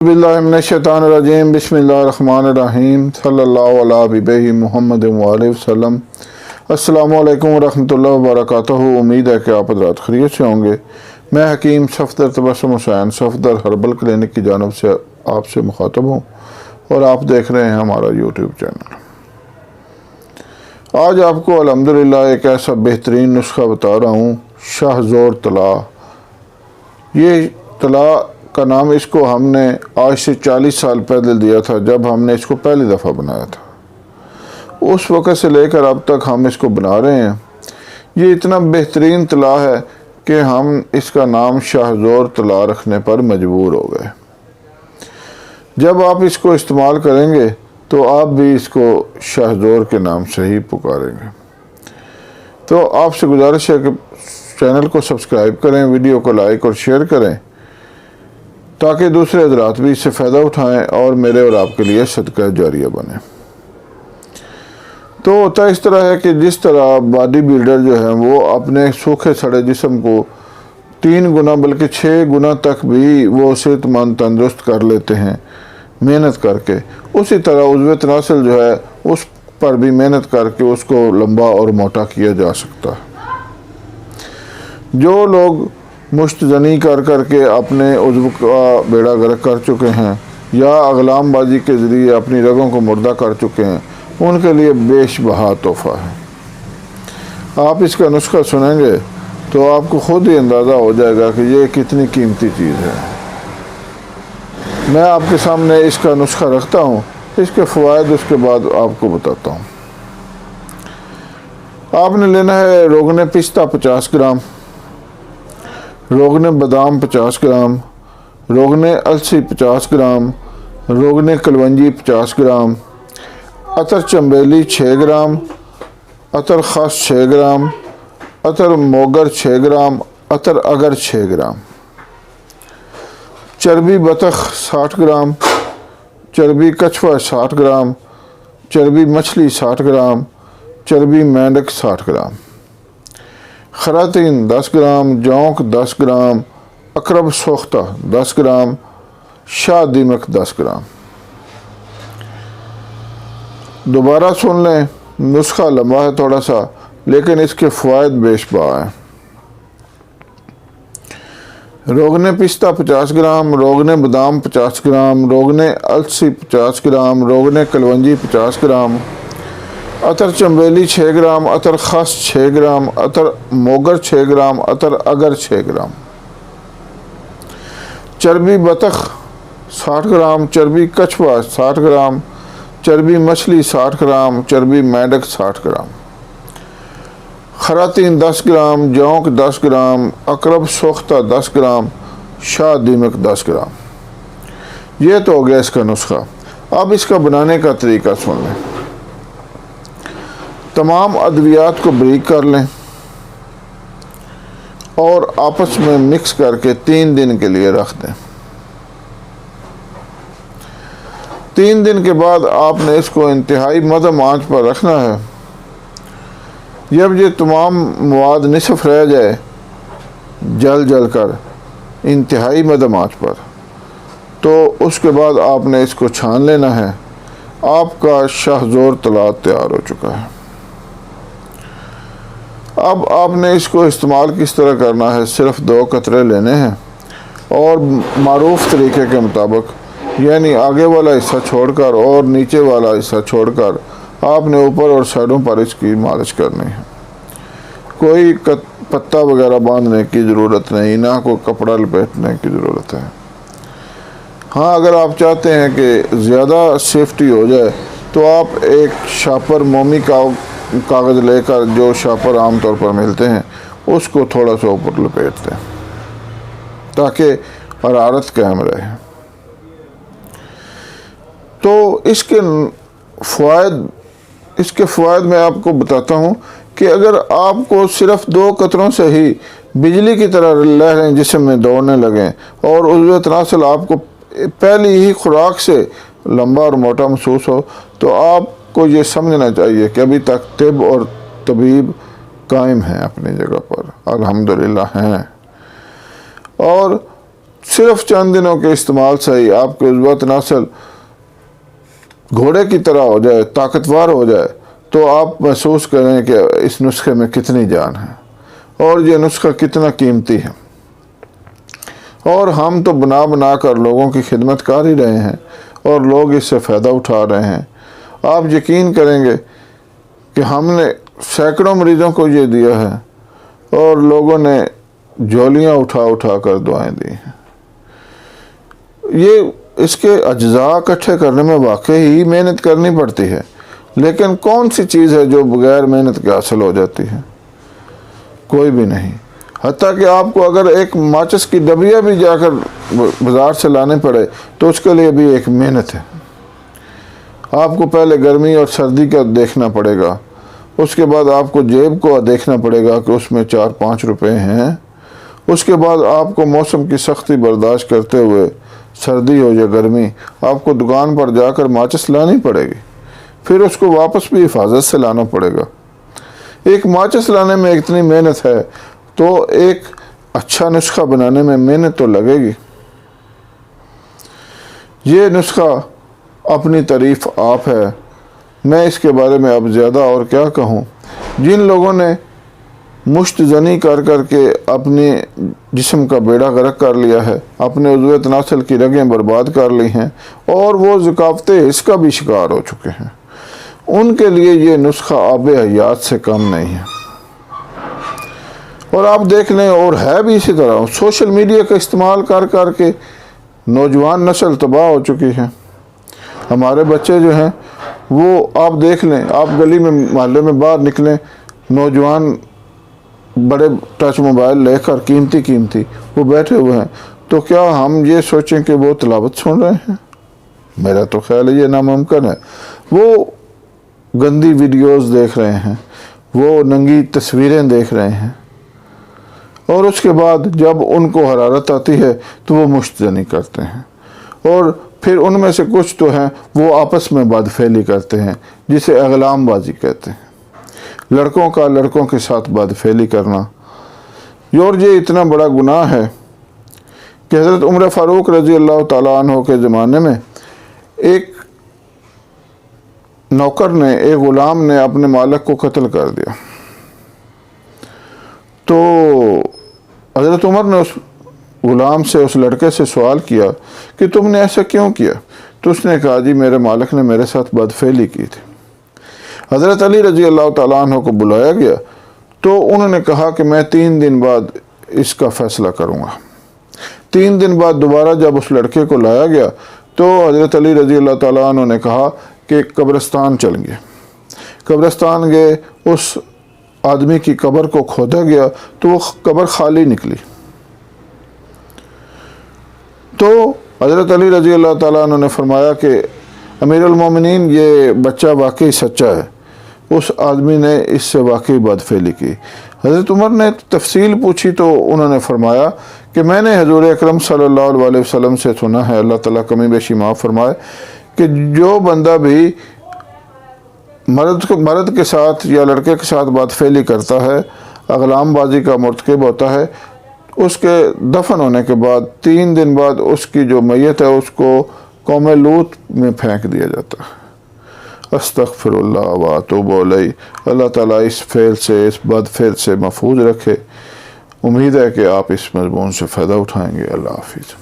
बिस्मिल्लाहिर्रहमानिर्रहीम बिस्मिल्लाहिर्रहमानिर्रहीम सल्लल्लाहु अला हबीबिही मुहम्मद व आलिहि वसल्लम। अस्सलामु अलैकुम वरहमतुल्लाहि वबरकातुहू। उम्मीद है कि आप हज़रात खैरियत से होंगे। मैं हकीम सफदर तबस्सुम हुसैन सफदर हर्बल क्लिनिक की जानिब से आपसे मुखातब हूँ और आप देख रहे हैं हमारा यूट्यूब चैनल। आज आपको अल्हम्दुलिल्लाह एक ऐसा बेहतरीन नुस्खा बता रहा हूँ, शाहज़ोर तला। ये तला का नाम इसको हमने आज से 40 साल पहले दिया था, जब हमने इसको पहली दफ़ा बनाया था। उस वक़्त से लेकर अब तक हम इसको बना रहे हैं। ये इतना बेहतरीन तला है कि हम इसका नाम शाहज़ोर तला रखने पर मजबूर हो गए। जब आप इसको इस्तेमाल करेंगे तो आप भी इसको शाहज़ोर के नाम से ही पुकारेंगे। तो आपसे गुजारिश है कि चैनल को सब्सक्राइब करें, वीडियो को लाइक और शेयर करें ताकि दूसरे हज़रात भी इससे फ़ायदा उठाएं और मेरे और आपके लिए सदका जारिया बने। तो होता इस तरह है कि जिस तरह बॉडी बिल्डर जो है वो अपने सूखे सड़े जिस्म को 3 गुना बल्कि 6 गुना तक भी वो सेहतमंद तंदुरुस्त कर लेते हैं मेहनत करके, उसी तरह उज़्व तनासल जो है उस पर भी मेहनत करके उसको लंबा और मोटा किया जा सकता है। जो लोग मुश्तजनी कर करके अपने उज़्व का बेड़ा गर्क कर चुके हैं या अगलाम बाजी के ज़रिए अपनी रगों को मुर्दा कर चुके हैं, उनके लिए बेशबहा तोहफ़ा है। आप इसका नुस्खा सुनेंगे तो आपको ख़ुद ही अंदाज़ा हो जाएगा कि ये कितनी कीमती चीज़ है। मैं आपके सामने इसका नुस्खा रखता हूँ, इसके फ़वाइद उसके बाद आपको बताता हूँ। आपने लेना है रोगन पिस्ता 50 ग्राम, रोगन बादाम 50 ग्राम, रोगन अलसी 50 ग्राम, रोगन कलवंजी 50 ग्राम, अतर चंबेली 6 ग्राम, अतर ख़ास 6 ग्राम, अतर मोगर 6 ग्राम, अतर अगर 6 ग्राम, चर्बी बतख 60 ग्राम, चर्बी कछुआ 60 ग्राम, चर्बी मछली 60 ग्राम, चर्बी मेंढक 60 ग्राम, खरातीन 10 ग्राम, जौंक 10 ग्राम, अकरब सोख्ता 10 ग्राम, शाह दीमक 10 ग्राम। दोबारा सुन लें, नुस्खा लंबा है थोड़ा सा, लेकिन इसके फ़वाइद बेशबहा हैं। रोगन पिस्ता 50 ग्राम, रोगन बादाम 50 ग्राम, रोगन अलसी 50 ग्राम, रोगन कलवंजी 50 ग्राम, अतर चंबेली 6 ग्राम, अतर ख़ास 6 ग्राम, अतर मोगर 6 ग्राम, अतर अगर 6 ग्राम, चर्बी बतख 60 ग्राम, चर्बी कछुआ 60 ग्राम, चर्बी मछली 60 ग्राम, चर्बी मेंढक 60 ग्राम, खरातीन 10 ग्राम, जौंक 10 ग्राम, अकरब सोख्ता 10 ग्राम, शाह दीमक 10 ग्राम। ये तो हो गया इसका नुस्खा। अब इसका बनाने का तरीका सुन लें। तमाम अद्वियात को बारीक कर लें और आपस में मिक्स करके 3 दिन के लिए रख दें। 3 दिन के बाद आपने इसको इंतहाई मध्यम आंच पर रखना है। जब ये तमाम मवाद निसफ रह जाए जल कर इंतहाई मध्यम आंच पर, तो उसके बाद आपने इसको छान लेना है। आपका शाहज़ोर तला तैयार हो चुका है। अब आपने इसको इस्तेमाल किस तरह करना है, सिर्फ 2 कतरे लेने हैं और मारूफ तरीके के मुताबिक, यानी आगे वाला हिस्सा छोड़कर और नीचे वाला हिस्सा छोड़कर आपने ऊपर और साइडों पर इसकी मालिश करनी है। कोई पत्ता वगैरह बांधने की ज़रूरत नहीं, ना कोई कपड़ा लपेटने की ज़रूरत है। हाँ, अगर आप चाहते हैं कि ज़्यादा सेफ्टी हो जाए तो आप एक शापर मोमी का कागज़ लेकर, जो शापर आमतौर पर मिलते हैं, उसको थोड़ा सा ऊपर लपेट दें ताकि हरारत कायम रहे। तो इसके फ़वाइद मैं आपको बताता हूँ कि अगर आपको सिर्फ 2 कतरों से ही बिजली की तरह लहरें जिस्म में दौड़ने लगें और उज़्व तनासल आपको पहली ही खुराक से लंबा और मोटा महसूस हो, तो आपको ये समझना चाहिए कि अभी तक तिब और तबीब कायम हैं अपनी जगह पर, अल्हम्दुलिल्लाह हैं। और صرف چند دنوں کے استعمال سے ہی آپ کی عضوت نسل گھوڑے کی طرح ہو جائے، طاقتور ہو جائے، تو آپ محسوس کریں کہ اس نسخے میں کتنی جان ہے اور یہ نسخہ کتنا قیمتی ہے۔ اور ہم تو بنا کر لوگوں کی خدمت کر ہی رہے ہیں اور لوگ اس سے فائدہ اٹھا رہے ہیں۔ آپ یقین کریں گے کہ ہم نے سینکڑوں مریضوں کو یہ دیا ہے اور لوگوں نے جھولیاں اٹھا کر دعائیں دی ہیں۔ یہ اس کے اجزاء اکٹھے کرنے میں واقعی ہی محنت کرنی پڑتی ہے، لیکن کون سی چیز ہے جو بغیر محنت کے حاصل ہو جاتی ہے؟ کوئی بھی نہیں۔ حتیٰ کہ آپ کو اگر ایک ماچس کی ڈبیا بھی جا کر بازار سے لانے پڑے تو اس کے لیے بھی ایک محنت ہے۔ آپ کو پہلے گرمی اور سردی کا دیکھنا پڑے گا، اس کے بعد آپ کو جیب کو دیکھنا پڑے گا کہ اس میں 4-5 روپے ہیں، اس کے بعد آپ کو موسم کی سختی برداشت کرتے ہوئے، سردی ہو یا گرمی، آپ کو دکان پر جا کر ماچس لانی پڑے گی، پھر اس کو واپس بھی حفاظت سے لانا پڑے گا۔ ایک ماچس لانے میں اتنی محنت ہے تو ایک اچھا نسخہ بنانے میں محنت تو لگے گی۔ یہ نسخہ اپنی تعریف آپ ہے، میں اس کے بارے میں اب زیادہ اور کیا کہوں۔ جن لوگوں نے مشت زنی کر کے اپنے جسم کا بیڑا غرق کر لیا ہے، اپنے عضوت نسل کی رگیں برباد کر لی ہیں اور وہ ذکاوت اس کا بھی شکار ہو چکے ہیں، ان کے لیے یہ نسخہ آب حیات سے کم نہیں ہے۔ اور آپ دیکھ لیں، اور ہے بھی اسی طرح، سوشل میڈیا کا استعمال کر کے نوجوان نسل تباہ ہو چکی ہے۔ ہمارے بچے جو ہیں وہ آپ دیکھ لیں، آپ گلی میں محلے میں باہر نکلیں، نوجوان بڑے ٹچ موبائل لے کر قیمتی وہ بیٹھے ہوئے ہیں، تو کیا ہم یہ سوچیں کہ وہ تلاوت سن رہے ہیں؟ میرا تو خیال ہے یہ ناممکن ہے۔ وہ گندی ویڈیوز دیکھ رہے ہیں، وہ ننگی تصویریں دیکھ رہے ہیں، اور اس کے بعد جب ان کو حرارت آتی ہے تو وہ مشت زنی کرتے ہیں، اور پھر ان میں سے کچھ تو ہیں وہ آپس میں بدفعلی کرتے ہیں، جسے اغلام بازی کہتے ہیں، لڑکوں کا لڑکوں کے ساتھ بدفعلی کرنا۔ اور یہ اتنا بڑا گناہ ہے کہ حضرت عمر فاروق رضی اللہ تعالیٰ عنہ کے زمانے میں ایک نوکر نے، ایک غلام نے اپنے مالک کو قتل کر دیا، تو حضرت عمر نے اس غلام سے، اس لڑکے سے سوال کیا کہ تم نے ایسا کیوں کیا؟ تو اس نے کہا جی میرے مالک نے میرے ساتھ بدفعلی کی تھی۔ حضرت علی رضی اللہ تعالیٰ عنہ کو بلایا گیا تو انہوں نے کہا کہ میں 3 دن بعد اس کا فیصلہ کروں گا۔ 3 دن بعد دوبارہ جب اس لڑکے کو لایا گیا تو حضرت علی رضی اللہ تعالیٰ عنہ نے کہا کہ قبرستان چلیں گے۔ قبرستان گئے، اس آدمی کی قبر کو کھودا گیا تو وہ قبر خالی نکلی۔ تو حضرت علی رضی اللہ تعالیٰ عنہ نے فرمایا کہ امیر المومنین یہ بچہ واقعی سچا ہے، اس آدمی نے اس سے واقعی بدفعلی کی۔ حضرت عمر نے تفصیل پوچھی تو انہوں نے فرمایا کہ میں نے حضور اکرم صلی اللہ علیہ وسلم سے سنا ہے، اللہ تعالیٰ کمی بیشی معاف فرمائے، کہ جو بندہ بھی مرد کے ساتھ یا لڑکے کے ساتھ بدفعلی کرتا ہے، اغلام بازی کا مرتکب ہوتا ہے، اس کے دفن ہونے کے بعد 3 دن بعد اس کی جو میت ہے اس کو قوم لوط میں پھینک دیا جاتا ہے۔ استغفر اللہ و اتوب الیہ۔ اللہ تعالیٰ اس فعل سے، اس بد فعل سے محفوظ رکھے۔ امید ہے کہ آپ اس مضمون سے فائدہ اٹھائیں گے۔ اللہ حافظ۔